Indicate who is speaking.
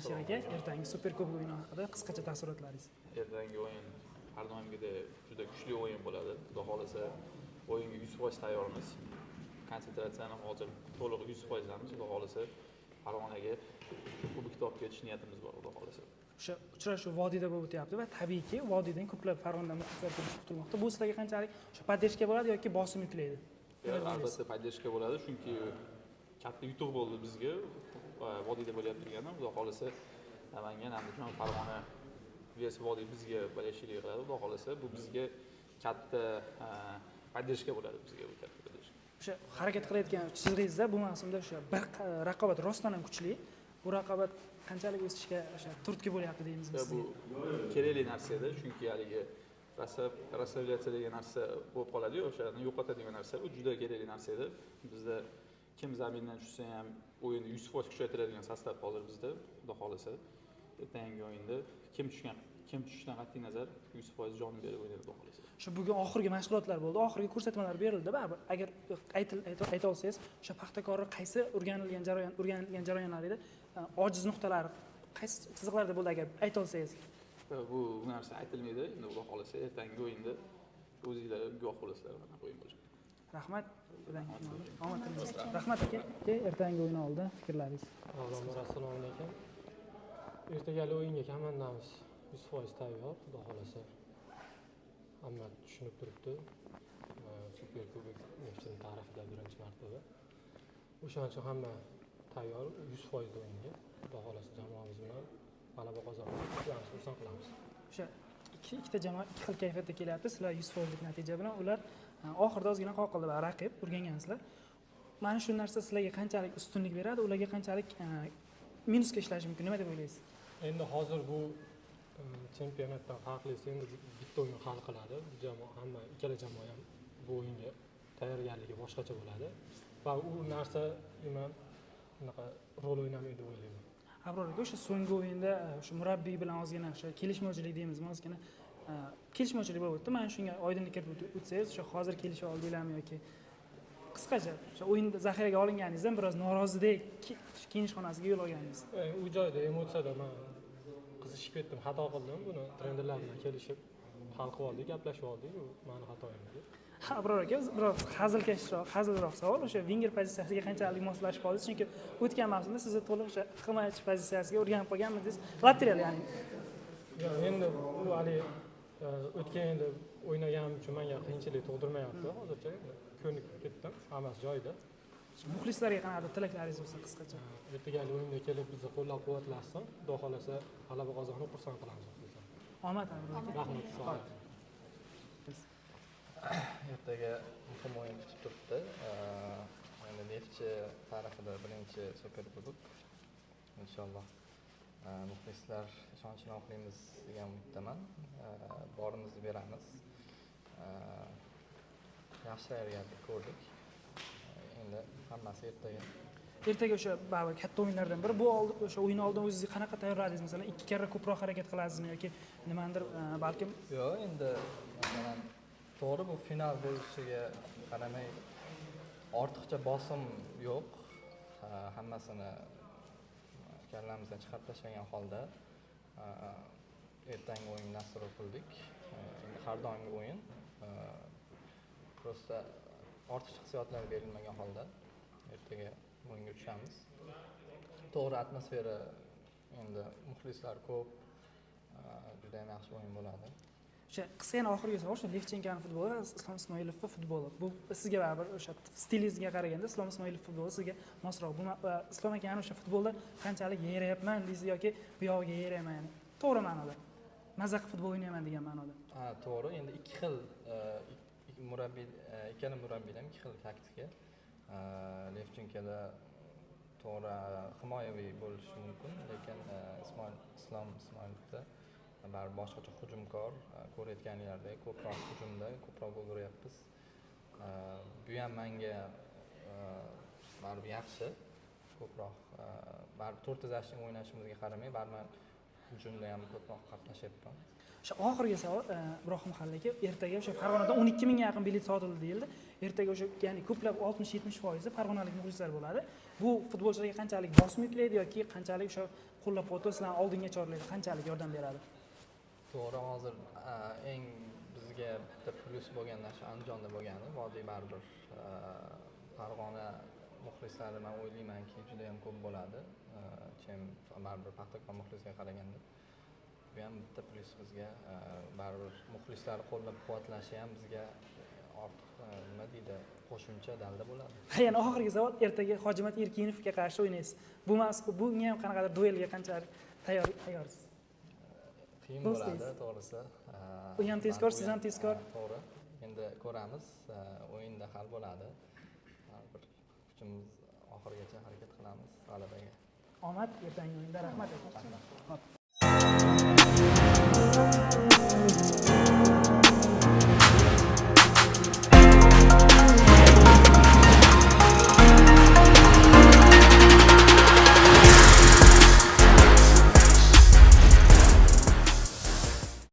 Speaker 1: Alisher aka, ertangi Superkubok o'yini haqida qisqacha taassurotlaringiz.
Speaker 2: Ertangi o'yin har doimgidek juda kuchli o'yin bo'ladi. Xudo xolasa o'yinga 100% tayyormiz. Konsentratsiyani hozir to'liq 100% damiz. Xudo xolasa Farg'onaga kubokni olib ketish niyatimiz bor, xudo xolasa.
Speaker 1: O'sha uchrashuv vodiyda bo'lib o'tyapti va tabiiyki vodiydan ko'plab Farg'onadan muxlislar kelishi kutilmoqda. Bu sizlarga qanchalik o'sha podдержка bo'ladi yoki bosim yuklaydi?
Speaker 2: Albatta podдержка bo'ladi, chunki katta yutuq bo'ldi bizga. Vodiyda bo'lyapti turganda, xudo xolasa Namangan, Andijon, Farg'ona vs Vodiy bizga balashchilik qiladi. Xudo xolasa bu bizga katta podдержка bo'ladi bizga, bu katta podдержка.
Speaker 1: O'sha harakat qilayotgan chizig'ingizda bu mavsumda o'sha bir raqobat rostdan ham kuchli. Bu raqobat qanchalik o'sishga o'sha turtki bo'lyapti deymiz biz.
Speaker 2: Bu kerakli narsa edi, chunki haligi rasstavlyatsiya degan narsa bo'lib qoladi-yu, o'shani yo'qotadigan narsa. U juda kerakli narsa edi. Bizda kim zamindan tushsa ham o'yinni 100% kuchaytiradigan sostav hozir bizda, xudo xolasa. Ertangi o'yinda kim tushishdan qat'iy nazar 100% jon berib o'ynaydi, xudo xolasa.
Speaker 1: Shu bugun oxirgi mashg'ulotlar bo'ldi, oxirgi ko'rsatmalar berildi. Baribir agar ayta olsangiz, o'sha Paxtakorning qaysi o'rganilgan jarayonlar edi, ojiz nuqtalari qaysi chiziqlarda bo'ldi agar ayta olsangiz?
Speaker 2: Bu narsa aytilmaydi. Endi xudo xolasa ertangi o'yinda o'zingizlar guvoh bo'lasizlar qanaqa o'yin bo'lacak.
Speaker 1: Rahmat. Rahmat aka. Ertangi o'yin oldi fikrlaringiz.
Speaker 3: Avvalambor assalomu alaykum. Ertagali o'yinga komandamiz 100% tayyor, xudo xolasa. Hamma tushunib turibdi. Superkubok Neftchining tarixida birinchi marotaba. O'shaning uchun hamma tayyor 100% o'yinga. Xudo xolasa jamoamiz bilan g'alaba qozonib, xursand qilamiz.
Speaker 1: O'sha ikkita jamoa ikki xil kayfiyatda kelyapti. Sizlar 100% natija bilan, ular oxirida ozgina qoqildi va raqib o'rgangansizlar. Mana shu narsa sizlarga qanchalik ustunlik beradi, ularga qanchalik minusga ishlashi mumkin, nima deb o'ylaysiz?
Speaker 3: Endi hozir bu chempionatdan farqlisi endi bitta o'yin hal qiladi. Bu jamoa hamma ikkala jamoa ham bu o'yinga tayyorgarligi boshqacha bo'ladi va u narsa nima bunaqa rol o'ynamaydi deb o'ylayman.
Speaker 1: Abror aka, o'sha so'nggi o'yinda o'sha murabbiy bilan ozgina o'sha kelishmovchilik deymizmi, ozgina kelishmovchilik bo'lib o'tdi. Mana shunga oydinlik kiritib o'tsangiz, o'sha hozir kelisha oldinglarmi yoki qisqacha o'sha o'yinda zaxiraga olinganingizdan biroz norozidek kiyinish xonasiga yo'l olganingiz.
Speaker 3: U joyda emotsiyada men qizishib ketdim, xato qildim. Buni trenderlar bilan kelishib hal qilib oldik, gaplashib oldik. Bu meni xatoyim edi.
Speaker 1: Abror aka, biroz hazilroq savol. O'sha winger pozitsiyasiga qanchalik moslashib qoldingiz? Chunki o'tgan mavsumda sizni to'liq o'sha himoyachi pozitsiyasiga o'rganib qolganmidingiz. Lateral ya'ni.
Speaker 3: Yo'q, endi u hali o'tgan yilda o'ynaganim uchun menga qiyinchilik tug'dirmayapti. Hozircha ko'nikib ketdim, hammasi joyida.
Speaker 1: Muxlislarga qanday tilaklaringiz bo'lsa qisqacha.
Speaker 3: Ertagali o'yinga kelib bizni qo'llab-quvvatlasin. Xudo xolasa g'alaba qozonib xursand qilamiz.
Speaker 1: Omad Abror aka.
Speaker 3: Rahmat, sog' bo'ling.
Speaker 4: Ertaga muhim o'yin kutib turibdi. Endi Neftchi tarixida birinchi Superkubok. Inshaalloh muxlislar ishonchini oqlaymiz degan umiddaman. Borimizni beramiz. Yaxshi tayyorgarlik ko'rdik. Endi hammasi
Speaker 1: Ertaga o'sha baribir katta o'yinlardan biri. Bu o'sha o'yin oldin o'zingizni qanaqa tayyorladingiz? Masalan, 2 karra ko'proq harakat qilasizmi yoki nimadir balkim?
Speaker 4: Yo'q, endi masalan to'g'ri bu final bo'lishiga qaramay ortiqcha bosim yo'q. Hammasini kallamizdan chiqarib tashlagan holda ertangi o'yin nasr qildik. Endi har doimgi o'yin. Prosta ortiqcha hissiyotlar berilmagan holda ertaga o'yinga tushamiz. To'g'ri atmosfera endi muxlislar ko'p, juda ham yaxshi o'yin bo'ladi.
Speaker 1: O'sha qisqagina oxirgi savol, o'sha Levchenkoning futboli va Islom Ismoilovning futboli. Bu sizga baribir o'sha stilingizga qaraganda Islom Ismoilov futboli sizga mosroq. Bu Islom akani o'sha futbolda qanchalik yayrayapman deysiz yoki bu yog'iga yayrayman. To'g'ri ma'noda. Mazza qilib futbol o'ynayman degan ma'noda.
Speaker 4: To'g'ri. Endi ikki xil murabbiy, ikkala murabbiylar ikki xil taktika. Levchenkada to'g'ri himoyaviy bo'lishi mumkin, lekin Islom Ismoilovda baribir boshqacha hujumkor, ko'rayotganinglardek ko'proq hujumda, ko'proq gol uryapmiz. Bu ham menga baribir yaxshi, ko'proq baribir to'rttazashning o'ynashimizga qaramay, baribir hujumda ham ko'proq qatnashyapman.
Speaker 1: O'sha oxirgi savol, Ibrohim Xalil aka, ertaga o'sha Farg'onadan 12 mingga yaqin bilet sotildi deyildi. Ertaga o'sha ya'ni ko'plab 60-70% farg'onalik muxlislar bo'ladi. Bu futbolchilarga qanchalik bosim yuklaydi yoki qanchalik o'sha qo'llab-quvvatlash sizlarni oldinga chorlaydi, qanchalik yordam beradi?
Speaker 4: To'g'ri, hozir eng bizga bitta plyus bo'lgan narsa Andijonda bo'lgani, vodiy baribir Farg'ona muxlislari men o'ylaymanki juda ham ko'p bo'ladi. Chem baribir Paxtakor muxlisiga qaraganda. Bu ham bitta plyus bizga, baribir muxlislar qo'llab-quvvatlashi ham bizga ortiq nima deydi, qo'shimcha dalda bo'ladi.
Speaker 1: Yana oxirgi savol, ertaga Hojimat Erkinovga qarshi o'ynaysiz. Bunga ham qanaqadir duelga qanchalik tayyorsiz?
Speaker 4: Qiyin
Speaker 1: Do'stlaringiz.
Speaker 4: bo'ladi, to'g'risi.
Speaker 1: U ham tezkor, siz ham tezkor.
Speaker 4: To'g'ri. Endi ko'ramiz, o'yinda hal bo'ladi. Baribir kuchimiz oxirigacha harakat qilamiz g'alabaga.
Speaker 1: Omad ertangi o'yinda. Rahmat.
Speaker 4: Rahmat.
Speaker 1: Xo'p.